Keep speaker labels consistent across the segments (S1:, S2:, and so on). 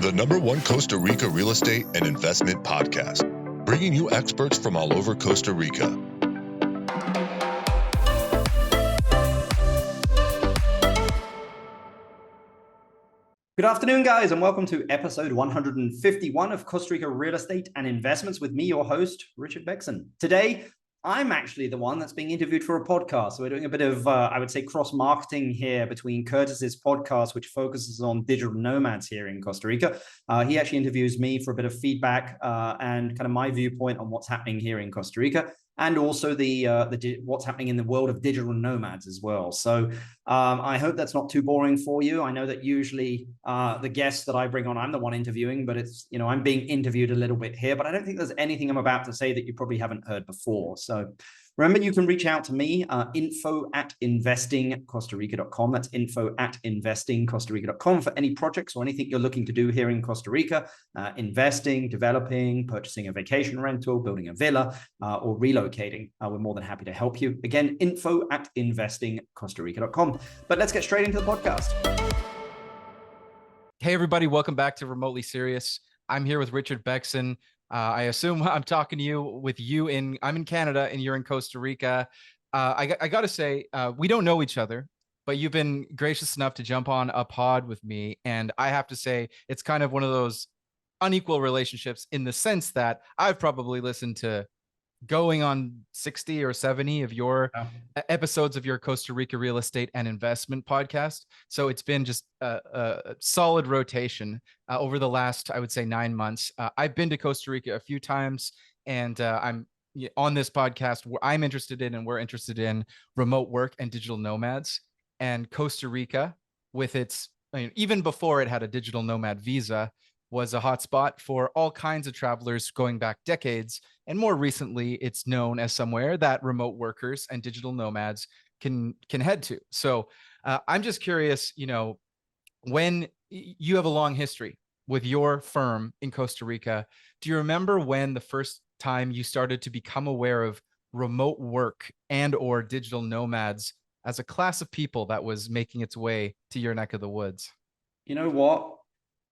S1: the #1 Costa Rica real estate and investment podcast, bringing you experts from all over Costa Rica.
S2: Good afternoon, guys, and welcome to episode 151 of Costa Rica Real Estate and Investments with me, your host, Richard Bexon. Today, I'm actually the one that's being interviewed for a podcast. So we're doing a bit of, I would say, cross-marketing here between Curtis's podcast, which focuses on digital nomads here in Costa Rica. He actually interviews me for a bit of feedback and kind of my viewpoint on what's happening here in Costa Rica, and also the what's happening in the world of digital nomads as well. So I hope that's not too boring for you. I know that usually the guests that I bring on, I'm the one interviewing, but it's, I'm being interviewed a little bit here, but I don't think there's anything I'm about to say that you probably haven't heard before. So remember, you can reach out to me, info@investingcostarica.com. That's info@investingcostarica.com for any projects or anything you're looking to do here in Costa Rica, investing, developing, purchasing a vacation rental, building a villa, or relocating. We're more than happy to help you. Again, info@investingcostarica.com. But let's get straight into the podcast.
S3: Hey, everybody. Welcome back to Remotely Serious. I'm here with Richard Bexon. I assume I'm talking to you I'm in Canada and you're in Costa Rica. I got to say, we don't know each other, but you've been gracious enough to jump on a pod with me. And I have to say, it's kind of one of those unequal relationships in the sense that I've probably listened to going on 60 or 70 of your episodes of your Costa Rica real estate and investment podcast. So it's been just a solid rotation over the last, I would say, 9 months. I've been to Costa Rica a few times, and I'm on this podcast. I'm interested in, and we're interested in, remote work and digital nomads. And Costa Rica, with its, even before it had a digital nomad visa, was a hotspot for all kinds of travelers going back decades. And more recently, it's known as somewhere that remote workers and digital nomads can head to. So I'm just curious, when you have a long history with your firm in Costa Rica, do you remember when the first time you started to become aware of remote work and or digital nomads as a class of people that was making its way to your neck of the woods? You know what?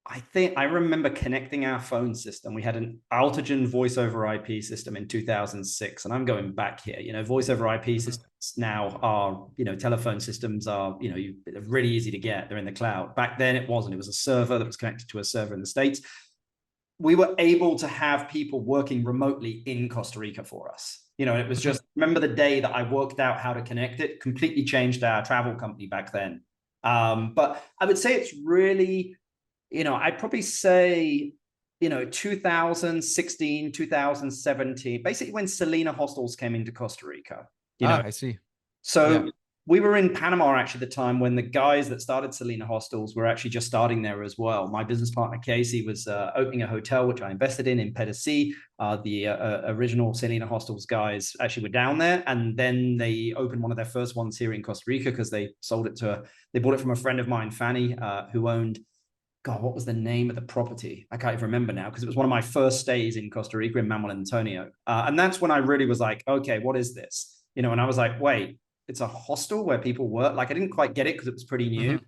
S3: I think I remember connecting our phone system. We had an Altigen voice over IP system in 2006, and I'm going back here. Voice over IP systems now are, telephone systems are, they're really easy to get. They're in the cloud. Back then it wasn't. It was a server that was connected to a server in the States. We were able to have people working remotely in Costa Rica for us. It was just, remember the day that I worked out how to connect it, completely changed our travel company back then. But I would say it's really, I'd probably say, 2016, 2017, basically when Selena hostels came into Costa Rica. I see.
S2: So we were in Panama actually at the time when the guys that started Selena hostels were actually just starting there as well. My business partner, Casey, was opening a hotel, which I invested in Pedesi. The original Selena hostels guys actually were down there. And then they opened one of their first ones here in Costa Rica because they sold it they bought it from a friend of mine, Fanny, who owned, God, what was the name of the property? I can't even remember now because it was one of my first stays in Costa Rica in Manuel Antonio. And that's when I really was like, okay, what is this? And I was like, wait, it's a hostel where people work? Like, I didn't quite get it because it was pretty new. Mm-hmm.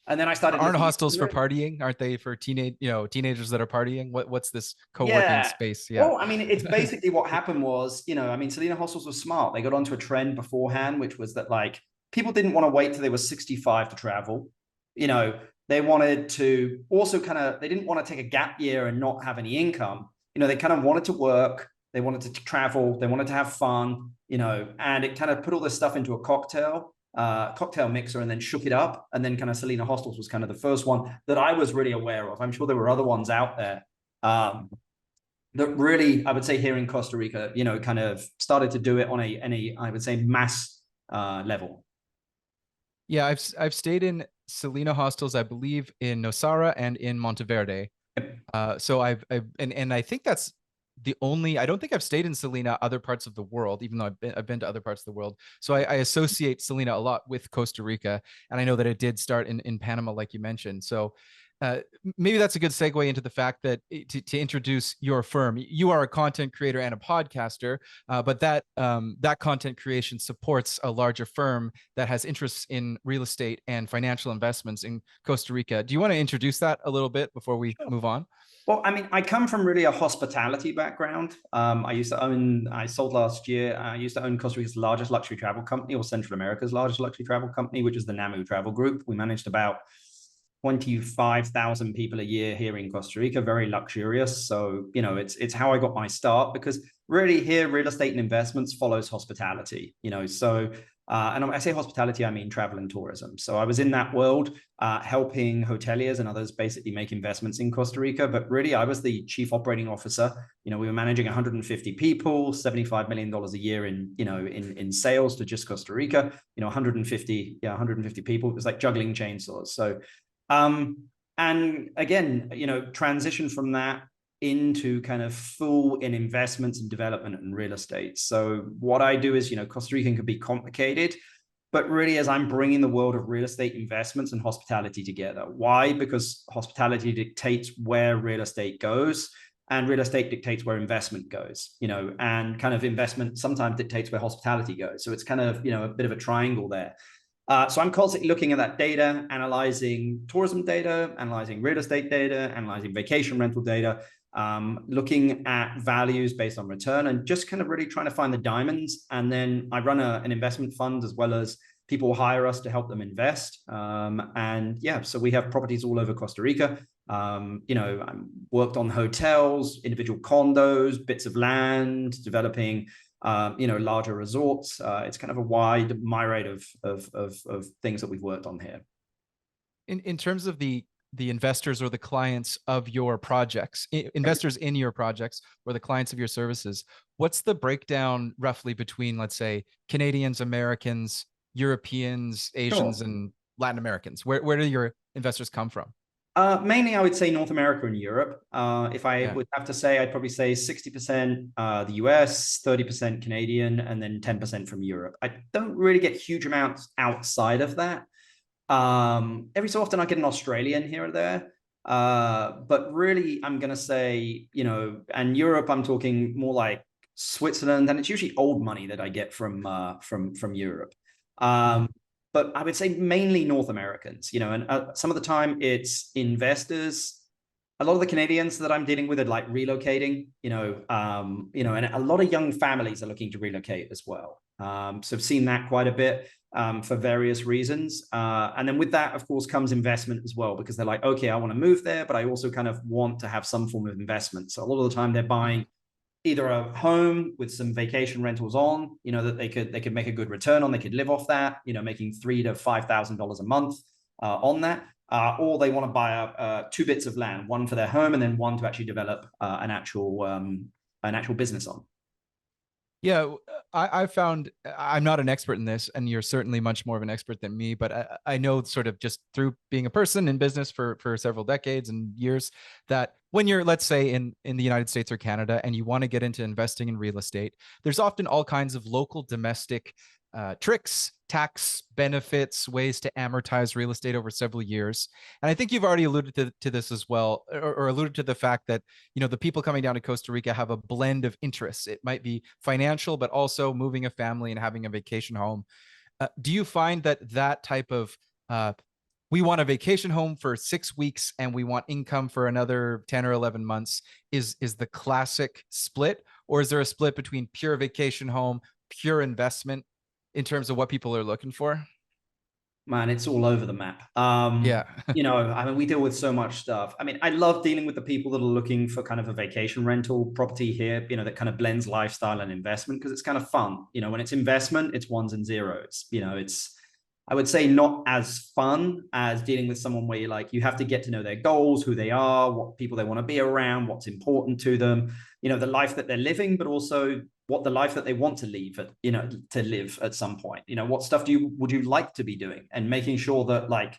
S2: And then I started.
S3: Aren't hostels for partying? Aren't they for teenagers that are partying? What's this co-working space?
S2: Yeah. Well, it's basically what happened was, Selena hostels were smart. They got onto a trend beforehand, which was that like people didn't want to wait till they were 65 to travel. They wanted to also they didn't want to take a gap year and not have any income. They kind of wanted to work. They wanted to travel. They wanted to have fun, and it kind of put all this stuff into a cocktail mixer and then shook it up. And then kind of Selena Hostels was kind of the first one that I was really aware of. I'm sure there were other ones out there that really, I would say here in Costa Rica, kind of started to do it on a I would say, mass level.
S3: Yeah, I've stayed in Selena hostels, I believe, in Nosara and in Monteverde. So I think that's the only. I don't think I've stayed in Selena other parts of the world, even though I've been to other parts of the world. So I associate Selena a lot with Costa Rica, and I know that it did start in Panama, like you mentioned. So maybe that's a good segue into the fact that to introduce your firm. You are a content creator and a podcaster, but that content creation supports a larger firm that has interests in real estate and financial investments in Costa Rica. Do you want to introduce that a little bit before we move on?
S2: Well, I mean, I come from really a hospitality background. I sold last year. I used to own Costa Rica's largest luxury travel company, or Central America's largest luxury travel company, which is the Namu Travel Group. We managed about 25,000 people a year here in Costa Rica, very luxurious. So, it's how I got my start, because really here, real estate and investments follows hospitality, so, and when I say hospitality, I mean travel and tourism. So I was in that world, helping hoteliers and others basically make investments in Costa Rica. But really, I was the chief operating officer. We were managing 150 people, $75 million a year in sales to just Costa Rica, 150 people. It was like juggling chainsaws. So, and again, transition from that into kind of full in investments and development and real estate. So what I do is, Costa Rican can be complicated, but really as I'm bringing the world of real estate investments and hospitality together. Why? Because hospitality dictates where real estate goes, and real estate dictates where investment goes, and kind of investment sometimes dictates where hospitality goes. So it's kind of, a bit of a triangle there. So I'm constantly looking at that data, analyzing tourism data, analyzing real estate data, analyzing vacation rental data, looking at values based on return, and just kind of really trying to find the diamonds. And then I run an investment fund, as well as people hire us to help them invest. And yeah, so we have properties all over Costa Rica. I worked on hotels, individual condos, bits of land, developing larger resorts. It's kind of a wide myriad of things that we've worked on here.
S3: In terms of the investors or the clients of your projects, investors in your projects or the clients of your services, what's the breakdown roughly between, let's say, Canadians, Americans, Europeans, Asians, and Latin Americans? Where do your investors come from?
S2: Mainly, I would say North America and Europe. If I would have to say, I'd probably say 60% the US, 30% Canadian, and then 10% from Europe. I don't really get huge amounts outside of that. Every so often I get an Australian here or there. But really, I'm going to say, and Europe, I'm talking more like Switzerland, and it's usually old money that I get from Europe. But I would say mainly North Americans, and some of the time it's investors. A lot of the Canadians that I'm dealing with are like relocating, and a lot of young families are looking to relocate as well. So I've seen that quite a bit for various reasons. And then with that, of course, comes investment as well, because they're like, okay, I want to move there, but I also kind of want to have some form of investment. So a lot of the time they're buying either a home with some vacation rentals on, that they could make a good return on, they could live off that, making $3,000 to $5,000 a month on that, or they want to buy two bits of land, one for their home and then one to actually develop an actual business on.
S3: Yeah, I found, I'm not an expert in this, and you're certainly much more of an expert than me, but I know sort of just through being a person in business for several decades and years, that when you're, let's say, in the United States or Canada, and you want to get into investing in real estate, there's often all kinds of local domestic tricks, tax benefits, ways to amortize real estate over several years. And I think you've already alluded to this as well, or alluded to the fact that, the people coming down to Costa Rica have a blend of interests. It might be financial, but also moving a family and having a vacation home. Do you find that type of, we want a vacation home for 6 weeks and we want income for another 10 or 11 months is the classic split? Or is there a split between pure vacation home, pure investment, in terms of what people are looking for?
S2: Man, it's all over the map.
S3: Yeah.
S2: I mean, we deal with so much stuff. I mean, I love dealing with the people that are looking for kind of a vacation rental property here, that kind of blends lifestyle and investment, because it's kind of fun. When it's investment, it's ones and zeros. It's, I would say, not as fun as dealing with someone where you have to get to know their goals, who they are, what people they want to be around, what's important to them, the life that they're living, but also what the life that they want to leave at, to live at some point. What stuff would you like to be doing, and making sure that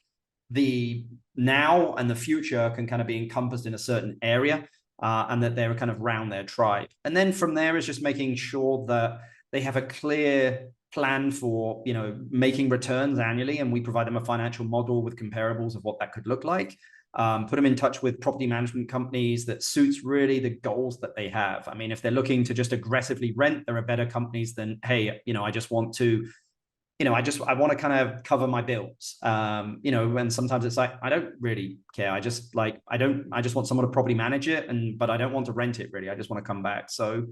S2: the now and the future can kind of be encompassed in a certain area, and that they're kind of around their tribe. And then from there is just making sure that they have a clear plan for, making returns annually. And we provide them a financial model with comparables of what that could look like. put them in touch with property management companies that suits really the goals that they have. I mean, if they're looking to just aggressively rent, there are better companies than, hey, I just want to, I want to kind of cover my bills. And sometimes it's like, I don't really care. I just want someone to property manage it, but I don't want to rent it really. I just want to come back. So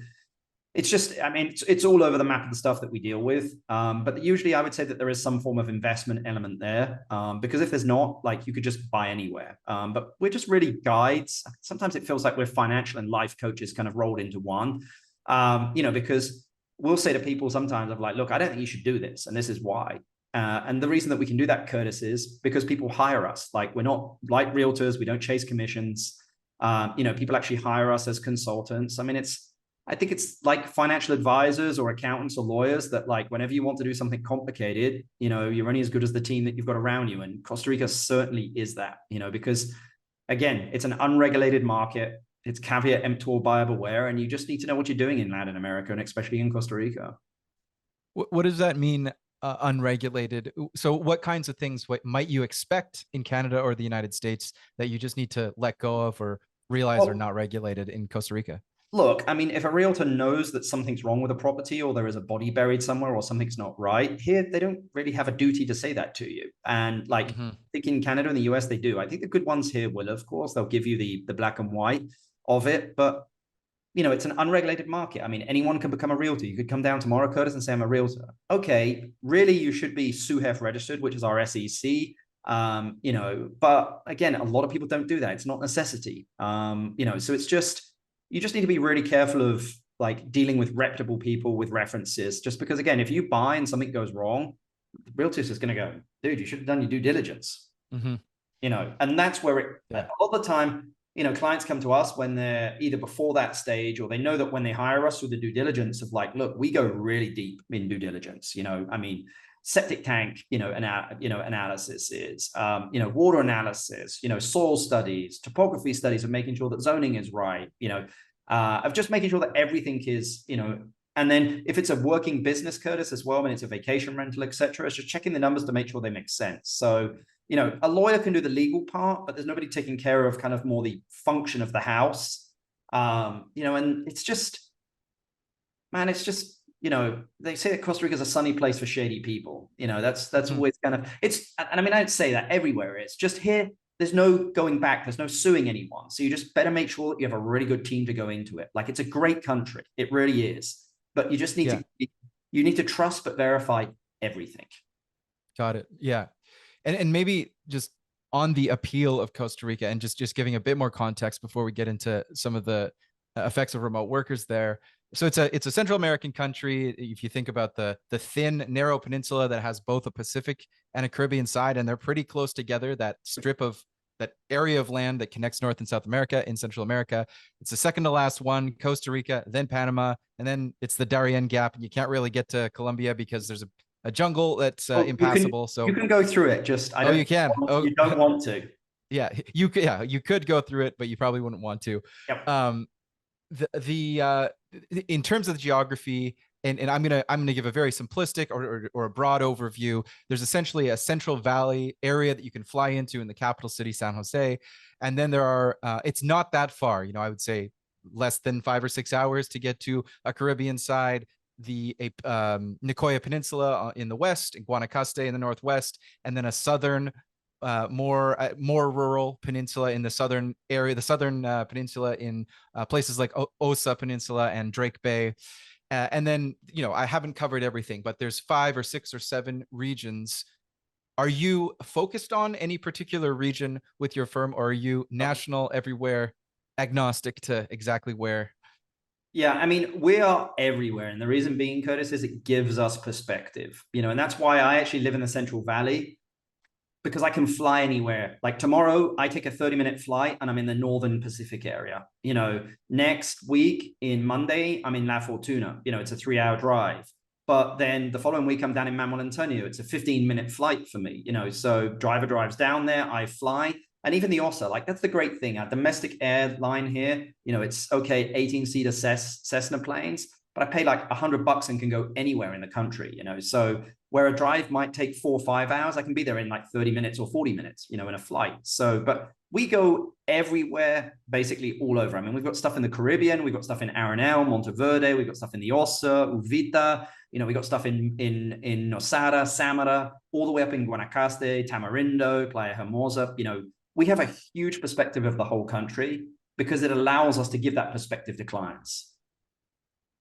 S2: it's just, I mean, it's all over the map of the stuff that we deal with. But usually I would say that there is some form of investment element there. Because if there's not, like, you could just buy anywhere. But we're just really guides. Sometimes it feels like we're financial and life coaches kind of rolled into one. Because we'll say to people sometimes of like, look, I don't think you should do this, and this is why. And the reason that we can do that, Curtis, is because people hire us. Like, we're not like realtors. We don't chase commissions. People actually hire us as consultants. I mean, I think it's like financial advisors or accountants or lawyers that, like, whenever you want to do something complicated, you're only as good as the team that you've got around you. And Costa Rica certainly is that, because again, it's an unregulated market. It's caveat emptor, buyer beware, and you just need to know what you're doing in Latin America, and especially in Costa Rica.
S3: What does that mean, unregulated? So what kinds of things might you expect in Canada or the United States that you just need to let go of or realize are not regulated in Costa Rica?
S2: Look, I mean, if a realtor knows that something's wrong with a property, or there is a body buried somewhere, or something's not right, here they don't really have a duty to say that to you. And like, I think in Canada and the US, they do. I think the good ones here will, of course, they'll give you the black and white of it. But, it's an unregulated market. I mean, anyone can become a realtor. You could come down tomorrow, Curtis, and say, I'm a realtor. Okay, really, you should be SUHEF registered, which is our SEC. But again, a lot of people don't do that. It's not necessity. So it's just, you just need to be really careful of like dealing with reputable people with references, just because, again, if you buy and something goes wrong, the realtor is going to go, dude, you should have done your due diligence. And that's where a lot of the time, clients come to us when they're either before that stage, or they know that when they hire us through the due diligence of like, look, we go really deep in due diligence. I mean, septic tank, analysis is, water analysis, soil studies, topography studies of making sure that zoning is right, of just making sure that everything is, and then if it's a working business, Curtis, as well, and it's a vacation rental, etc., it's just checking the numbers to make sure they make sense. So, a lawyer can do the legal part, but there's nobody taking care of kind of more the function of the house. And it's just, man, it's just, they say that Costa Rica is a sunny place for shady people. That's always kind of, and I mean, I'd say that everywhere is. Just here, there's no going back. There's no suing anyone. So you just better make sure that you have a really good team to go into it. Like, it's a great country. It really is. But you just need you need to trust but verify everything.
S3: Got it. Yeah. And maybe just on the appeal of Costa Rica, and just giving a bit more context before we get into some of the effects of remote workers there. So it's a Central American country. If you think about the thin, narrow peninsula that has both a Pacific and a Caribbean side, and they're pretty close together, that area of land that connects North and South America in Central America. It's the second to last one, Costa Rica, then Panama, and then it's the Darien Gap, and you can't really get to Colombia because there's a jungle that's impassable.
S2: You can go through it. Just
S3: you can.
S2: You don't want to.
S3: Yeah, you could go through it, but you probably wouldn't want to.
S2: Yep.
S3: In terms of the geography, and I'm gonna give a very simplistic or a broad overview. There's essentially a Central Valley area that you can fly into in the capital city, San Jose, and then there are it's not that far. I would say less than 5 or 6 hours to get to a Caribbean side, the Nicoya Peninsula in the west, and Guanacaste in the northwest, and then a southern, more rural peninsula in the southern area, the southern peninsula in places like Osa Peninsula and Drake Bay. And then, I haven't covered everything, but there's 5 or 6 or 7 regions. Are you focused on any particular region with your firm, or are you national everywhere, agnostic to exactly where?
S2: Yeah, I mean, we are everywhere. And the reason being, Curtis, is it gives us perspective, and that's why I actually live in the Central Valley, because I can fly anywhere. Like tomorrow, I take a 30-minute flight and I'm in the Northern Pacific area. Next week in Monday, I'm in La Fortuna. It's a 3-hour drive. But then the following week, I'm down in Manuel Antonio. It's a 15-minute flight for me. So driver drives down there, I fly. And even the OSA, like, that's the great thing. Our domestic airline here, it's okay, 18-seater Cessna planes, but I pay like $100 and can go anywhere in the country, So where a drive might take 4 or 5 hours, I can be there in like 30 minutes or 40 minutes, in a flight. So, but we go everywhere, basically all over. I mean, we've got stuff in the Caribbean, we've got stuff in Arenal, Monteverde, we've got stuff in the Ossa, Uvita, we've got stuff in Nosara, Samara, all the way up in Guanacaste, Tamarindo, Playa Hermosa. We have a huge perspective of the whole country because it allows us to give that perspective to clients.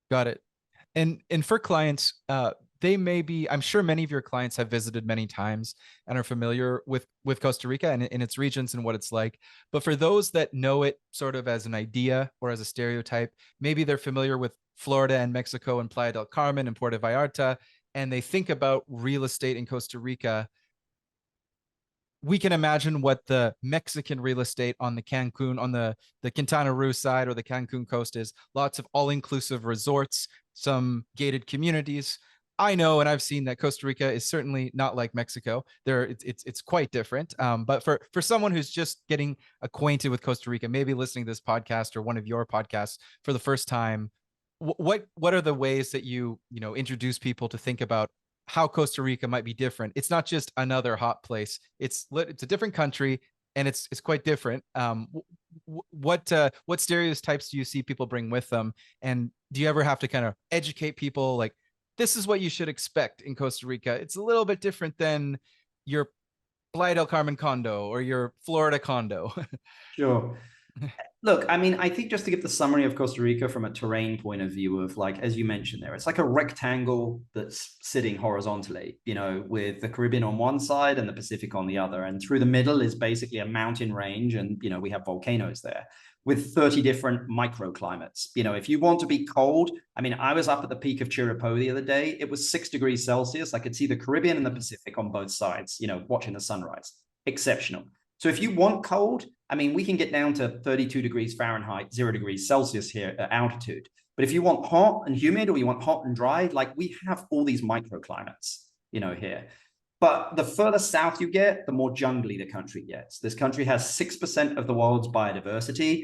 S3: Got it. And for clients, they may be, I'm sure many of your clients have visited many times and are familiar with Costa Rica and in its regions and what it's like. But for those that know it sort of as an idea or as a stereotype, maybe they're familiar with Florida and Mexico and Playa del Carmen and Puerto Vallarta, and they think about real estate in Costa Rica. We can imagine what the Mexican real estate on the Cancun, on the Quintana Roo side or the Cancun coast is. Lots of all-inclusive resorts, some gated communities. I know, and I've seen that Costa Rica is certainly not like Mexico. It's quite different. But for someone who's just getting acquainted with Costa Rica, maybe listening to this podcast or one of your podcasts for the first time, what are the ways that you introduce people to think about how Costa Rica might be different? It's not just another hot place. It's a different country, and it's quite different. What stereotypes do you see people bring with them? And do you ever have to kind of educate people like, this is what you should expect in Costa Rica? It's a little bit different than your Playa del Carmen condo or your Florida condo.
S2: Sure. Look, I mean, I think just to give the summary of Costa Rica from a terrain point of view of, like, as you mentioned there, it's like a rectangle that's sitting horizontally, with the Caribbean on one side and the Pacific on the other. And through the middle is basically a mountain range. And, we have volcanoes there with 30 different microclimates. If you want to be cold, I mean, I was up at the peak of Chirripó the other day. It was 6 degrees Celsius. I could see the Caribbean and the Pacific on both sides, watching the sunrise. Exceptional. So if you want cold, I mean, we can get down to 32 degrees Fahrenheit, 0 degrees Celsius here at altitude. But if you want hot and humid, or you want hot and dry, like, we have all these microclimates, here. But the further south you get, the more jungly the country gets. This country has 6% of the world's biodiversity.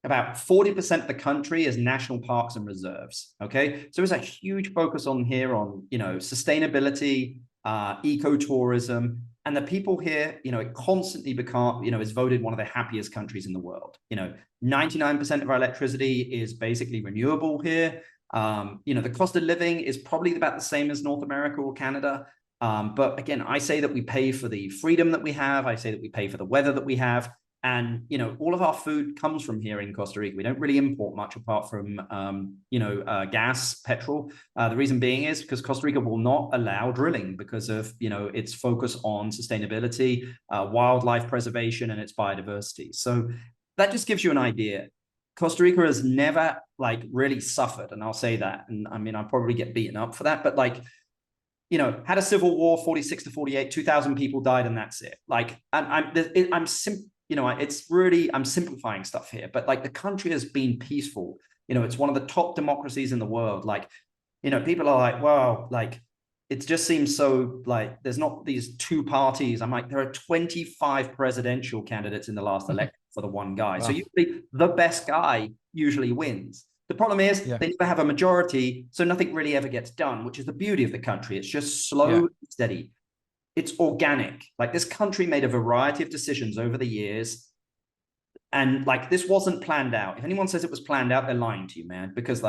S2: About 40% of the country is national parks and reserves. Okay. So there's a huge focus on here on, sustainability, ecotourism. And the people here, it constantly is voted one of the happiest countries in the world. 99% of our electricity is basically renewable here. The cost of living is probably about the same as North America or Canada. But again, I say that we pay for the freedom that we have. I say that we pay for the weather that we have. And, all of our food comes from here in Costa Rica. We don't really import much apart from, gas, petrol. The reason being is because Costa Rica will not allow drilling because of, its focus on sustainability, wildlife preservation, and its biodiversity. So that just gives you an idea. Costa Rica has never, really suffered. And I'll say that. And I mean, I'll probably get beaten up for that. But had a civil war, 46 to 48, 2,000 people died, and that's it. I'm simplifying stuff here, but the country has been peaceful. It's one of the top democracies in the world. People are like, wow, it just seems so there's not these two parties. I'm like, there are 25 presidential candidates in the last election for the one guy. Wow. So usually the best guy usually wins. The problem is they never have a majority, so nothing really ever gets done, which is the beauty of the country. It's just slow and steady. It's organic. This country made a variety of decisions over the years. And this wasn't planned out. If anyone says it was planned out, they're lying to you, man. Because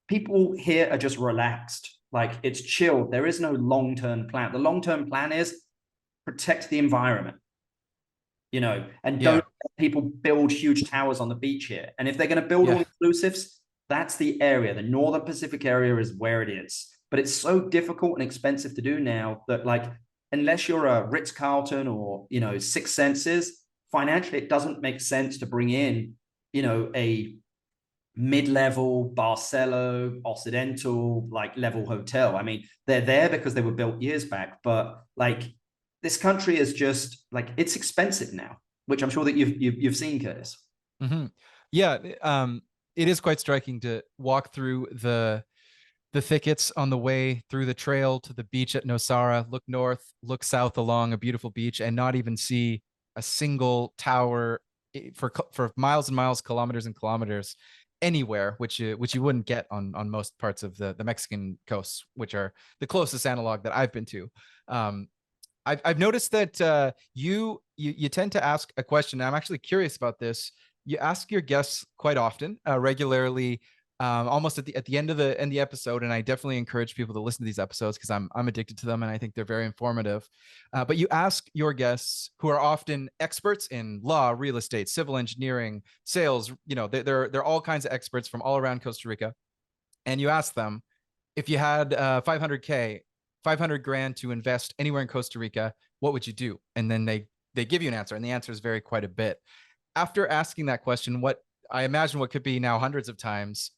S2: people here are just relaxed. It's chilled. There is no long-term plan. The long-term plan is protect the environment, and don't let people build huge towers on the beach here. And if they're going to build all inclusives, that's the area. The Northern Pacific area is where it is. But it's so difficult and expensive to do now that unless you're a Ritz-Carlton or, Six Senses, financially, it doesn't make sense to bring in, a mid-level Barcelo, Occidental, level hotel. I mean, they're there because they were built years back, but this country is just it's expensive now, which I'm sure that you've seen, Curtis.
S3: Mm-hmm. Yeah. It is quite striking to walk through the thickets on the way through the trail to the beach at Nosara, look north, look south along a beautiful beach, and not even see a single tower for miles and miles, kilometers and kilometers. anywhere, which you wouldn't get on most parts of the Mexican coasts, which are the closest analog that I've been to. I've noticed that you tend to ask a question. I'm actually curious about this. You ask your guests quite often, regularly, almost at the end of the episode. And I definitely encourage people to listen to these episodes because I'm addicted to them and I think they're very informative. But you ask your guests, who are often experts in law, real estate, civil engineering, sales. They're all kinds of experts from all around Costa Rica, and you ask them, if you had 500 grand to invest anywhere in Costa Rica, what would you do? And then they give you an answer, and the answer is very quite a bit. After asking that question, what I imagine what could be now hundreds of times,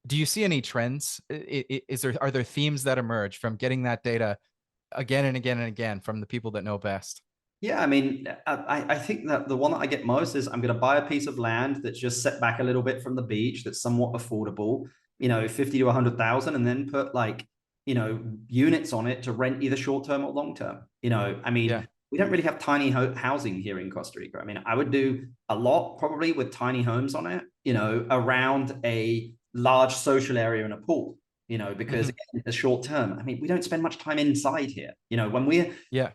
S3: do you see any trends? Are there themes that emerge from getting that data again and again and again from the people that know best?
S2: Yeah, I mean, I think that the one that I get most is I'm going to buy a piece of land that's just set back a little bit from the beach, that's somewhat affordable, 50 to 100,000, and then put like, units on it to rent either short term or long term. I mean,
S3: Yeah.
S2: we don't really have tiny housing here in Costa Rica. I mean, I would do a lot probably with tiny homes on it, around a large social area and a pool, because again, the short term, I mean, we don't spend much time inside here. When we're
S3: Yeah.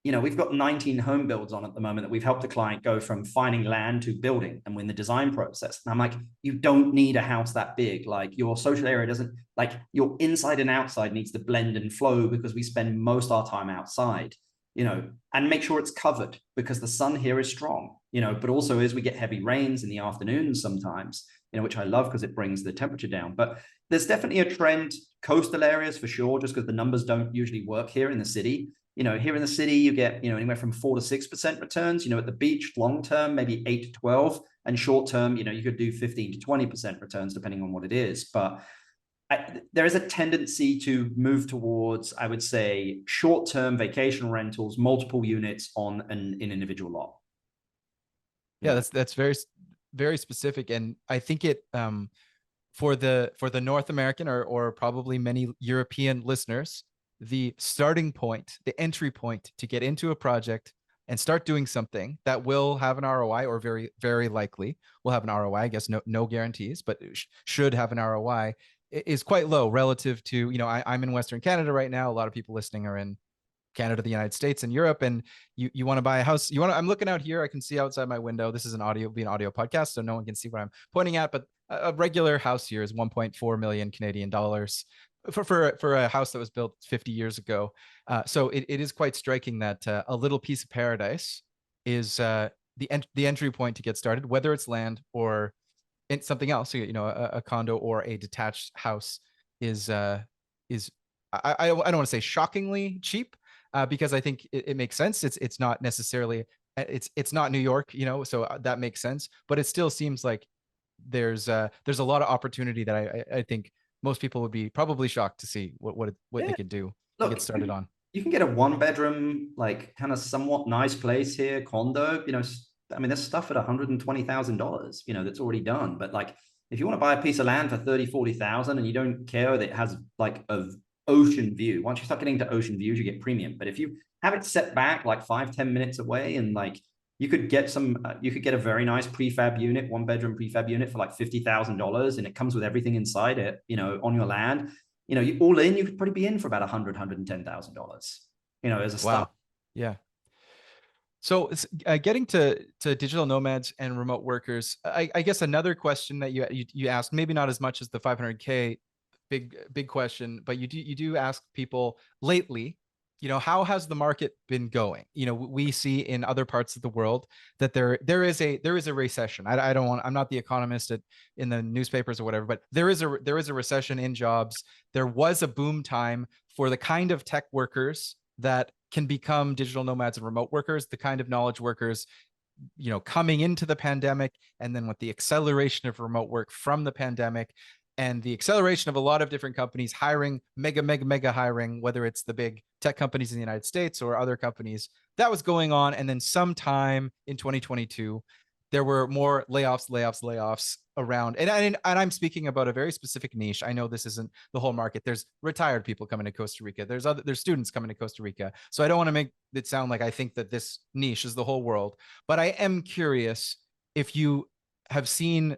S2: We've got 19 home builds on at the moment that we've helped a client go from finding land to building, and we're in the design process. And I'm like, you don't need a house that big. Like, your social area doesn't, like, your inside and outside needs to blend and flow, because we spend most of our time outside, and make sure it's covered, because the sun here is strong, but also as we get heavy rains in the afternoons sometimes, which I love because it brings the temperature down. But there's definitely a trend, coastal areas for sure, just because the numbers don't usually work here in the city. Here in the city, you get, anywhere from 4 to 6% returns, at the beach, long term, maybe 8 to 12, and short term, you could do 15 to 20% returns depending on what it is. But there is a tendency to move towards, I would say, short-term vacation rentals, multiple units on an individual lot.
S3: Yeah, that's very, very specific. And I think it, for the North American or probably many European listeners, the starting point, the entry point to get into a project and start doing something that will have an ROI, or very, very likely will have an ROI. I guess no guarantees, but should have an ROI, is quite low relative to, I'm in Western Canada right now. A lot of people listening are in Canada, the United States, and Europe, and you want to buy a house. I'm looking out here. I can see outside my window. This is an audio podcast, so no one can see what I'm pointing at. But a regular house here is 1.4 million Canadian dollars for a house that was built 50 years ago. So it is quite striking that a little piece of paradise is the entry point to get started, whether it's land or something else. A condo or a detached house is I don't want to say shockingly cheap, because I think it makes sense. It's not necessarily, it's not New York, so that makes sense. But it still seems like there's a lot of opportunity that I think most people would be probably shocked to see what they could do to get started on.
S2: You can get a 1-bedroom, like, kind of somewhat nice place here, condo. I mean, there's stuff at $120,000, that's already done. But like, if you want to buy a piece of land for 30, 40,000, and you don't care that it has like a ocean view, once you start getting to ocean views, you get premium. But if you have it set back like 5-10 minutes away, and like, you could get a very nice prefab unit, 1-bedroom prefab unit for like $50,000, and it comes with everything inside it, on your land. You all in, you could probably be in for about $110,000, as a start.
S3: Wow. Yeah. So getting to digital nomads and remote workers, I guess another question that you asked, maybe not as much as the 500K big question, but you do ask people lately, how has the market been going? We see in other parts of the world that there is a recession. I'm not the economist in the newspapers or whatever, but there is a recession in jobs. There was a boom time for the kind of tech workers that can become digital nomads and remote workers, the kind of knowledge workers, coming into the pandemic, and then with the acceleration of remote work from the pandemic, and the acceleration of a lot of different companies hiring, mega hiring, whether it's the big tech companies in the United States or other companies, that was going on. And then sometime in 2022, there were more layoffs around. And I'm speaking about a very specific niche. I know this isn't the whole market. There's retired people coming to Costa Rica. There's students coming to Costa Rica. So I don't want to make it sound like I think that this niche is the whole world. But I am curious if you have seen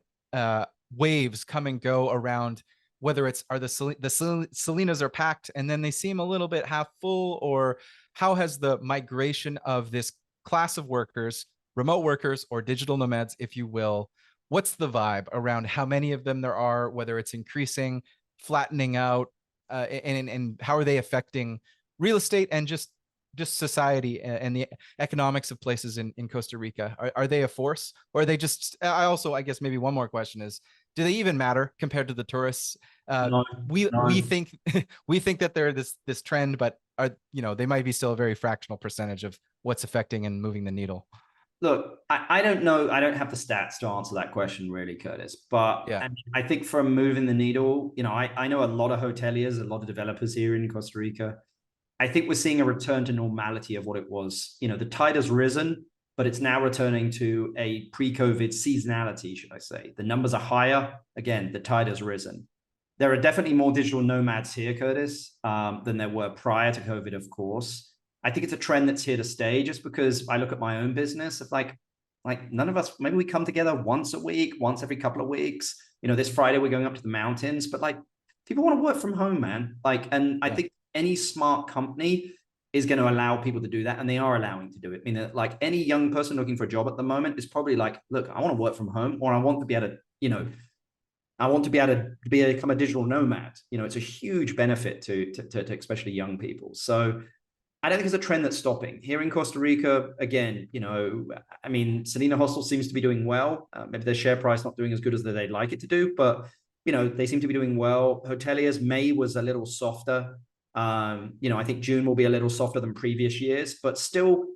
S3: waves come and go around, whether it's are the Salinas are packed and then they seem a little bit half full, or how has the migration of this class of workers, remote workers or digital nomads, if you will, what's the vibe around how many of them there are, whether it's increasing, flattening out, and how are they affecting real estate and just society and the economics of places in Costa Rica? Are they a force, or are they just, I guess maybe one more question is, do they even matter compared to the tourists?
S2: No,
S3: We think we think that they're this trend, but they might be still a very fractional percentage of what's affecting and moving the needle.
S2: Look, I don't know. I don't have the stats to answer that question really, Curtis. But
S3: Yeah.
S2: I think from moving the needle, I know a lot of hoteliers, a lot of developers here in Costa Rica. I think we're seeing a return to normality of what it was. The tide has risen, but it's now returning to a pre-COVID seasonality, should I say. The numbers are higher. Again, the tide has risen. There are definitely more digital nomads here, Curtis, than there were prior to COVID, of course. I think it's a trend that's here to stay, just because I look at my own business of like none of us, maybe we come together once a week, once every couple of weeks. This Friday we're going up to the mountains, but like people want to work from home, man. I think any smart company is going to allow people to do that, and they are allowing to do it. I mean, like any young person looking for a job at the moment is probably like, look, I want to work from home, or I want to be able to, I want to be able to become a digital nomad. It's a huge benefit to especially young people. So I don't think it's a trend that's stopping here in Costa Rica. Again, I mean, Selena Hostel seems to be doing well. Maybe their share price not doing as good as they'd like it to do, but they seem to be doing well. Hoteliers, May was a little softer. I think June will be a little softer than previous years, but still,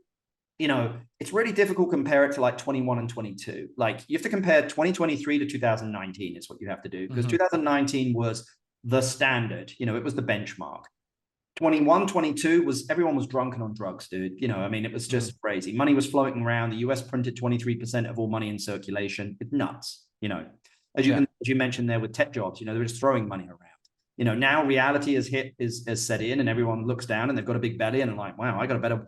S2: it's really difficult to compare it to like 21 and 22. Like you have to compare 2023 to 2019 is what you have to do, because 2019 was the standard, it was the benchmark. 21, 22 was everyone was drunk and on drugs, dude. I mean, it was just crazy. Money was floating around. The US printed 23% of all money in circulation. It's nuts, as you mentioned there with tech jobs, they're just throwing money around. Now reality is set in, and everyone looks down and they've got a big belly and like, wow, I got a better,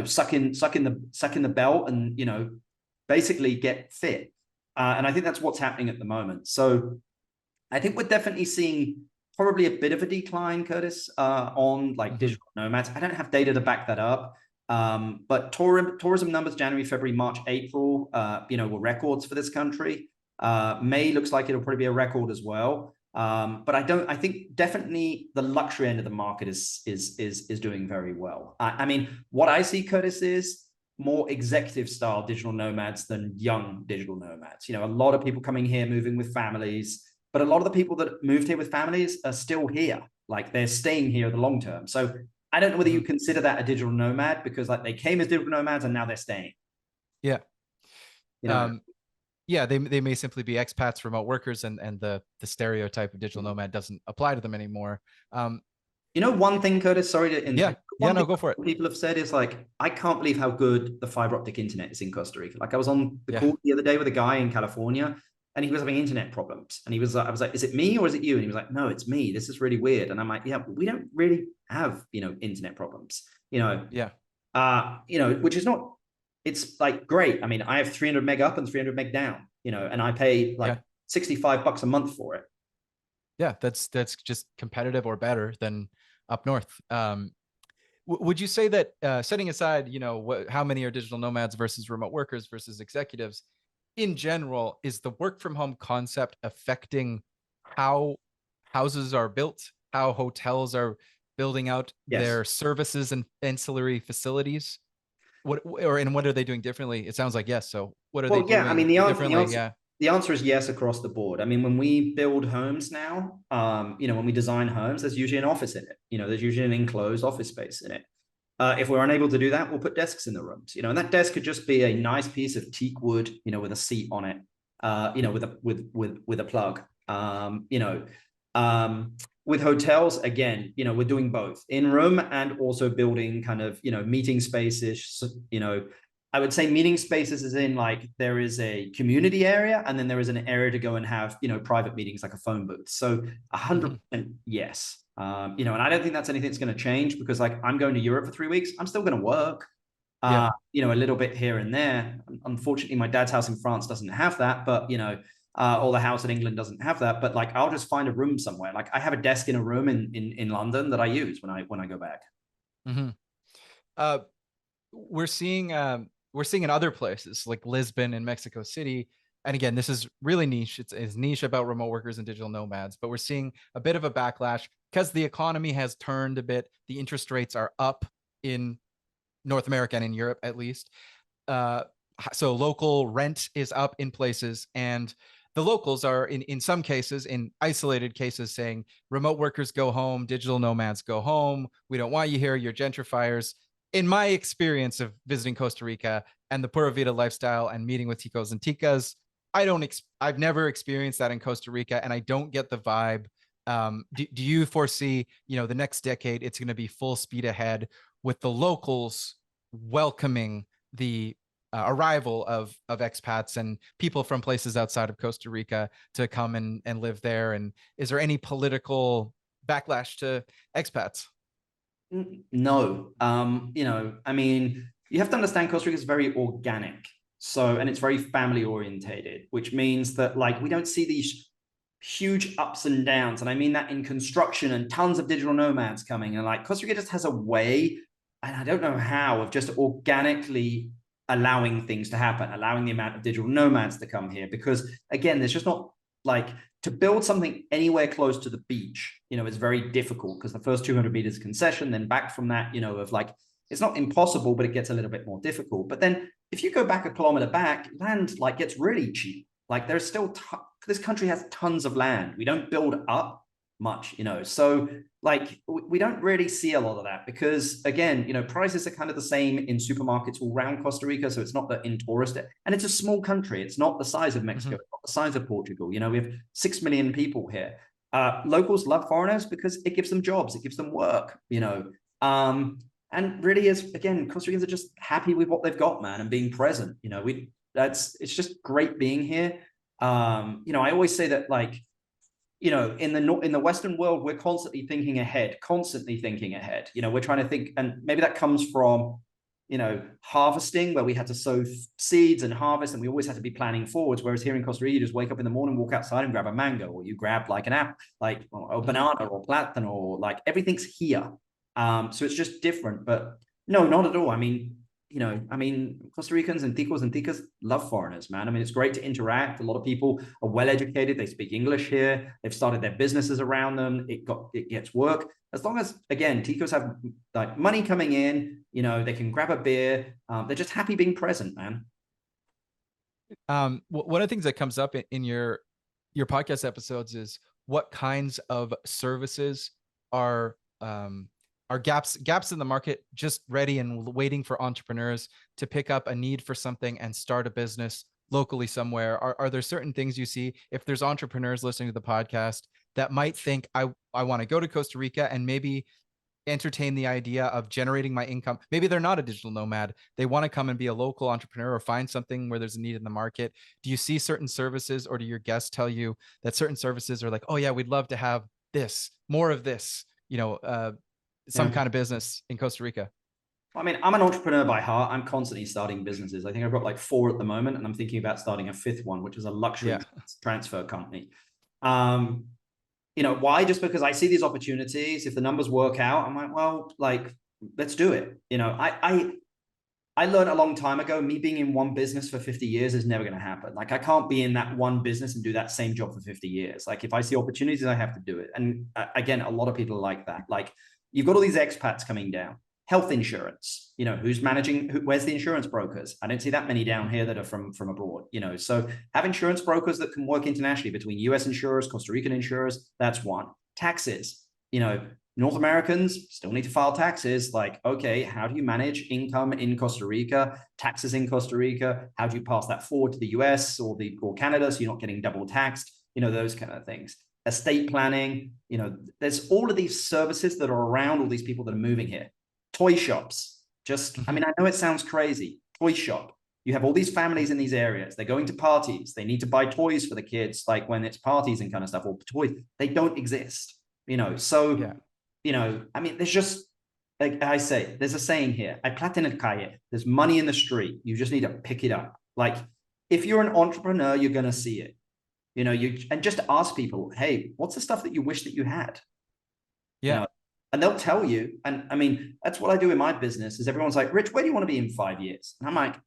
S2: suck in the belt and, basically get fit. And I think that's what's happening at the moment. So I think we're definitely seeing probably a bit of a decline, Curtis, on like digital nomads. I don't have data to back that up. But tourism numbers, January, February, March, April, were records for this country. May looks like it'll probably be a record as well. But I think definitely the luxury end of the market is doing very well. I mean, what I see, Curtis, is more executive style digital nomads than young digital nomads. A lot of people coming here, moving with families, but a lot of the people that moved here with families are still here. Like they're staying here the long term. So I don't know whether you consider that a digital nomad, because like they came as digital nomads and now they're staying.
S3: Yeah. Yeah, they may simply be expats, remote workers, and the stereotype of digital nomad doesn't apply to them anymore.
S2: One thing, Curtis, sorry to interrupt.
S3: No, go for it.
S2: People have said is like, I can't believe how good the fiber optic internet is in Costa Rica. Like I was on the call the other day with a guy in California, and he was having internet problems. And I was like, is it me or is it you? And he was like, no, it's me. This is really weird. And I'm like, yeah, we don't really have, internet problems, which is not, it's like, great. I mean, I have 300 meg up and 300 meg down, and I pay like $65 a month for it.
S3: Yeah. That's just competitive or better than up north. Would you say that setting aside, how many are digital nomads versus remote workers versus executives, in general, is the work from home concept affecting how houses are built, how hotels are building out their services and ancillary facilities? What are they doing differently? It sounds like yes. So what are they doing?
S2: I mean, the answer is yes across the board. I mean, when we build homes now, when we design homes, there's usually an office in it. There's usually an enclosed office space in it. If we're unable to do that, we'll put desks in the rooms, and that desk could just be a nice piece of teak wood, with a seat on it, with a plug. With hotels, again, we're doing both in room and also building kind of, meeting spaces. I would say meeting spaces is in like there is a community area, and then there is an area to go and have, private meetings like a phone booth. So 100% yes. And I don't think that's anything that's going to change, because like I'm going to Europe for 3 weeks. I'm still going to work, a little bit here and there. Unfortunately, my dad's house in France doesn't have that, but Or the house in England doesn't have that, but like I'll just find a room somewhere. Like I have a desk in a room in London that I use when I go back.
S3: Mm-hmm. Uh, we're seeing in other places like Lisbon and Mexico City. And again, this is really niche. It's niche about remote workers and digital nomads, but we're seeing a bit of a backlash because the economy has turned a bit. The interest rates are up in North America and in Europe, at least. So local rent is up in places, and the locals are in some cases, in isolated cases, saying remote workers go home, digital nomads go home. We don't want you here. You're gentrifiers. In my experience of visiting Costa Rica and the Pura Vida lifestyle and meeting with ticos and ticas, I've never experienced that in Costa Rica, and I don't get the vibe. Do you foresee, the next decade, it's going to be full speed ahead with the locals welcoming the arrival of expats and people from places outside of Costa Rica to come and live there? And is there any political backlash to expats?
S2: No. I mean, you have to understand Costa Rica is very organic. So, and it's very family orientated, which means that like we don't see these huge ups and downs. And I mean that in construction and tons of digital nomads coming. And like Costa Rica just has a way, and I don't know how, of just organically allowing things to happen, allowing the amount of digital nomads to come here. Because again, there's just not like to build something anywhere close to the beach, it's very difficult because the first 200 meters concession, then back from that, of like, it's not impossible, but it gets a little bit more difficult. But then if you go back a kilometer back, land like gets really cheap. Like there's still, this country has tons of land. We don't build up much, so like we don't really see a lot of that because again, prices are kind of the same in supermarkets all around Costa Rica. So it's not that in tourist, and it's a small country. It's not the size of Mexico, it's not the size of Portugal. We have 6 million people here. Locals love foreigners because it gives them jobs, it gives them work, and really is, again, Costa Ricans are just happy with what they've got, man, and being present. It's just great being here. I always say that like, in the Western world, we're constantly thinking ahead. We're trying to think, and maybe that comes from, harvesting, where we had to sow seeds and harvest, and we always had to be planning forwards. Whereas here in Costa Rica, you just wake up in the morning, walk outside and grab a mango, or you grab like an apple, like or banana or plátano, or like everything's here. So it's just different, but no, not at all. I mean, Costa Ricans and ticos and ticas love foreigners, man. I mean, it's great to interact. A lot of people are well educated. They speak English here. They've started their businesses around them. It gets work. As long as, again, ticos have like money coming in, they can grab a beer. They're just happy being present, man.
S3: One of the things that comes up in your podcast episodes is what kinds of services are gaps in the market, just ready and waiting for entrepreneurs to pick up a need for something and start a business locally somewhere. Are there certain things you see, if there's entrepreneurs listening to the podcast that might think, I want to go to Costa Rica and maybe entertain the idea of generating my income? Maybe they're not a digital nomad. They want to come and be a local entrepreneur or find something where there's a need in the market. Do you see certain services, or do your guests tell you that certain services are like, oh yeah, we'd love to have this, more of this, some kind of business in Costa Rica?
S2: I mean, I'm an entrepreneur by heart. I'm constantly starting businesses. I think I've got like 4 at the moment, and I'm thinking about starting a 5th one, which is a luxury transfer company. Why? Just because I see these opportunities. If the numbers work out, I'm like, well, like, let's do it. I learned a long time ago, me being in one business for 50 years is never going to happen. Like, I can't be in that one business and do that same job for 50 years. Like, if I see opportunities, I have to do it. And again, a lot of people are like that. Like, you've got all these expats coming down. Health insurance, who's managing, where's the insurance brokers? I don't see that many down here that are from abroad, so have insurance brokers that can work internationally between US insurers, Costa Rican insurers. That's one. Taxes, North Americans still need to file taxes. Like, okay, how do you manage income in Costa Rica, taxes in Costa Rica? How do you pass that forward to the US or Canada so you're not getting double taxed? Those kind of things. Estate planning, there's all of these services that are around all these people that are moving here. Toy shops, I mean, I know it sounds crazy. Toy shop. You have all these families in these areas. They're going to parties. They need to buy toys for the kids, like when it's parties and kind of stuff, or toys. They don't exist, So, I mean, there's just, like I say, there's a saying here, hay plata en el calle. There's money in the street. You just need to pick it up. Like, if you're an entrepreneur, you're going to see it. and just ask people, hey, what's the stuff that you wish that you had?
S3: Yeah.
S2: And they'll tell you. And I mean, that's what I do in my business is everyone's like, Rich, where do you want to be in 5 years? And I'm like,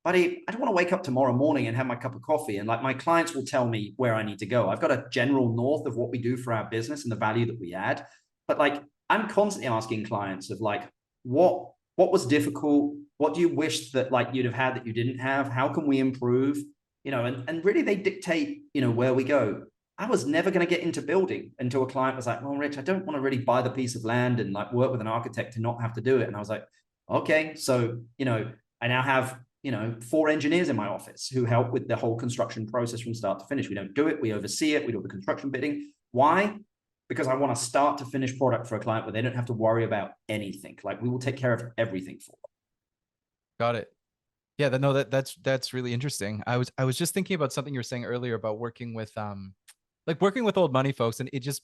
S2: buddy, I don't want to wake up tomorrow morning and have my cup of coffee. And like my clients will tell me where I need to go. I've got a general north of what we do for our business and the value that we add. But like, I'm constantly asking clients of like, what was difficult? What do you wish that like you'd have had that you didn't have? How can we improve? And really they dictate, where we go. I was never going to get into building until a client was like, well, Rich, I don't want to really buy the piece of land and like work with an architect to not have to do it. And I was like, okay, so, I now have 4 engineers in my office who help with the whole construction process from start to finish. We don't do it. We oversee it. We do the construction bidding. Why? Because I want to start to finish product for a client where they don't have to worry about anything. Like we will take care of everything for them.
S3: Got it. Yeah, that's really interesting. I was just thinking about something you were saying earlier about working with working with old money folks, and it just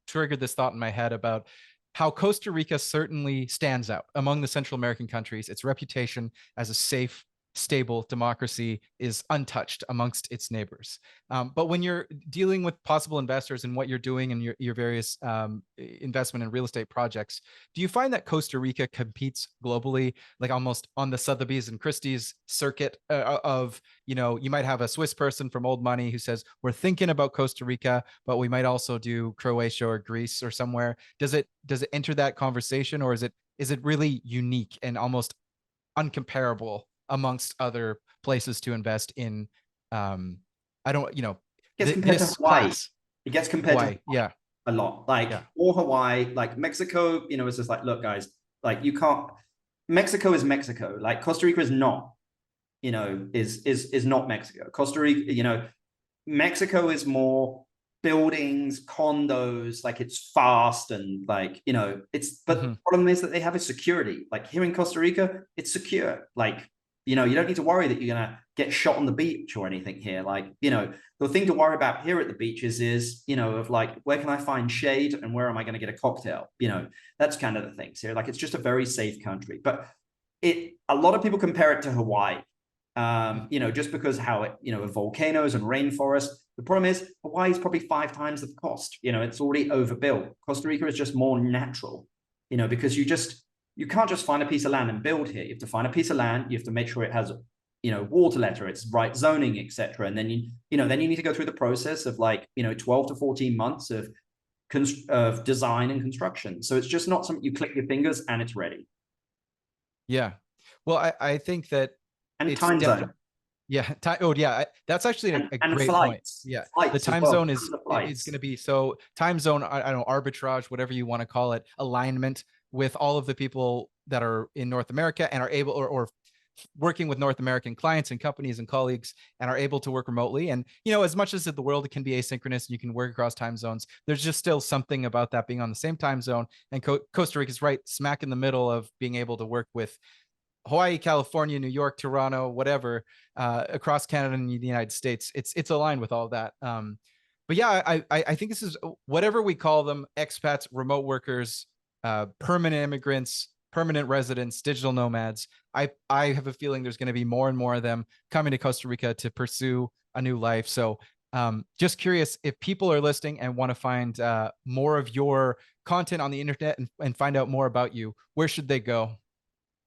S3: triggered this thought in my head about how Costa Rica certainly stands out among the Central American countries. Its reputation as a safe, stable democracy is untouched amongst its neighbors. But when you're dealing with possible investors and what you're doing in your various investment and real estate projects, do you find that Costa Rica competes globally, like almost on the Sotheby's and Christie's circuit of, you might have a Swiss person from old money who says, we're thinking about Costa Rica, but we might also do Croatia or Greece or somewhere. Does it enter that conversation, or is it really unique and almost uncomparable amongst other places to invest in? I don't,
S2: it gets compared to Hawaii.
S3: Class.
S2: It gets compared to Hawaii,
S3: yeah,
S2: a lot. Like or Hawaii, like Mexico, it's just like, look, guys, like you can't. Mexico is Mexico. Like Costa Rica is not. Is not Mexico. Costa Rica, Mexico is more buildings, condos, like it's fast and like, it's, but the problem is that they have a security. Like here in Costa Rica, it's secure. Like, you don't need to worry that you're going to get shot on the beach or anything here. Like, the thing to worry about here at the beaches is, of like, where can I find shade and where am I going to get a cocktail? That's kind of the things here. Like, it's just a very safe country, but a lot of people compare it to Hawaii. Just because how it, volcanoes and rainforest. The problem is Hawaii is probably 5 times the cost. It's already overbuilt. Costa Rica is just more natural, because you can't just find a piece of land and build here. You have to find a piece of land. You have to make sure it has, water letter, it's right zoning, etc. And then then you need to go through the process of like, 12 to 14 months of design and construction. So it's just not something you click your fingers and it's ready.
S3: Yeah. Well, I think that.
S2: And time zone.
S3: Yeah. That's actually a great
S2: flights.
S3: point. Yeah.
S2: Flights
S3: the time
S2: well.
S3: zone is going to be, so time zone, I don't know, arbitrage, whatever you want to call it, alignment with all of the people that are in North America and are able or working with North American clients and companies and colleagues and are able to work remotely. And, as much as the world can be asynchronous and you can work across time zones, there's just still something about that being on the same time zone. And Costa Rica is right smack in the middle of being able to work with Hawaii, California, New York, Toronto, whatever, across Canada and the United States. It's aligned with all of that. But yeah, I think this is, whatever we call them, expats, remote workers, permanent immigrants, permanent residents, digital nomads. I have a feeling there's going to be more and more of them coming to Costa Rica to pursue a new life. So just curious, if people are listening and want to find more of your content on the internet and find out more about you, where should they go?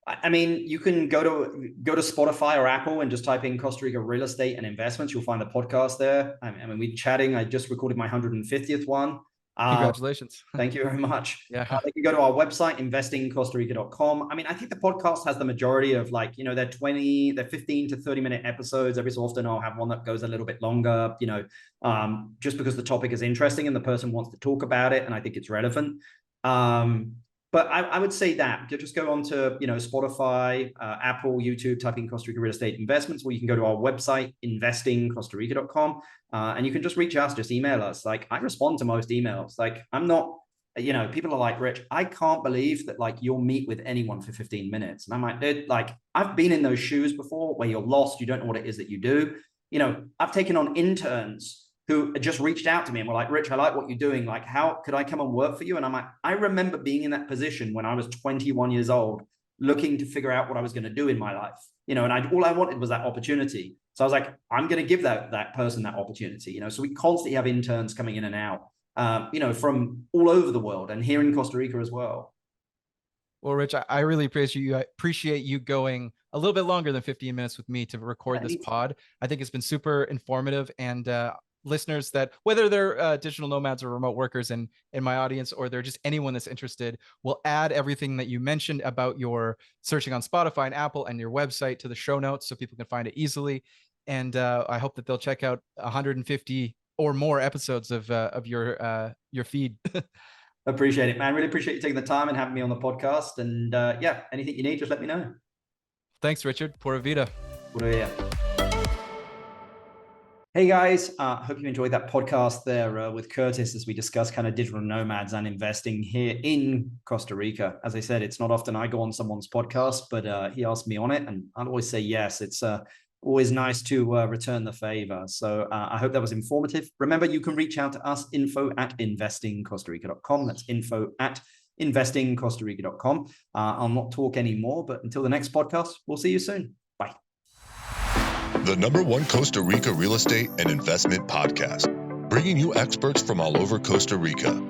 S2: I mean, you can go to Spotify or Apple and just type in Costa Rica real estate and investments. You'll find the podcast there. I mean, we're chatting. I just recorded my 150th one.
S3: Congratulations.
S2: Thank you very much.
S3: Yeah.
S2: They can go to our website, investingcostarrica.com. I mean, I think the podcast has the majority of like, they're 15 to 30 minute episodes. Every so often I'll have one that goes a little bit longer, just because the topic is interesting and the person wants to talk about it. And I think it's relevant. But I would say that just go on to, Spotify, Apple, YouTube, type in Costa Rica real estate investments, or you can go to our website, investingcostarrica.com, and you can just reach us, just email us. Like I respond to most emails. Like I'm not, people are like, Rich, I can't believe that like you'll meet with anyone for 15 minutes. And I'm like, dude, like I've been in those shoes before where you're lost. You don't know what it is that you do. I've taken on interns who just reached out to me and were like, Rich, I like what you're doing. Like, how could I come and work for you? And I'm like, I remember being in that position when I was 21 years old, looking to figure out what I was going to do in my life, and all I wanted was that opportunity. So I was like, I'm going to give that person that opportunity, so we constantly have interns coming in and out, from all over the world and here in Costa Rica as well.
S3: Well, Rich, I really appreciate you going a little bit longer than 15 minutes with me to record this pod. I think it's been super informative, and listeners that, whether they're digital nomads or remote workers in my audience, or they're just anyone that's interested, will add everything that you mentioned about your searching on Spotify and Apple and your website to the show notes so people can find it easily. And I hope that they'll check out 150 or more episodes of your feed.
S2: Appreciate it, man. Really appreciate you taking the time and having me on the podcast. And anything you need, just let me know.
S3: Thanks, Richard. Pura vida.
S2: Pura vida. Hey guys, hope you enjoyed that podcast there with Curtis as we discuss kind of digital nomads and investing here in Costa Rica. As I said, it's not often I go on someone's podcast, but he asked me on it, and I'll always say yes. It's always nice to return the favor. So I hope that was informative. Remember, you can reach out to us, info@investingcostarica.com. That's info@investingcostarica.com. I'll not talk anymore, but until the next podcast, we'll see you soon. Bye.
S1: The #1 Costa Rica real estate and investment podcast, bringing you experts from all over Costa Rica.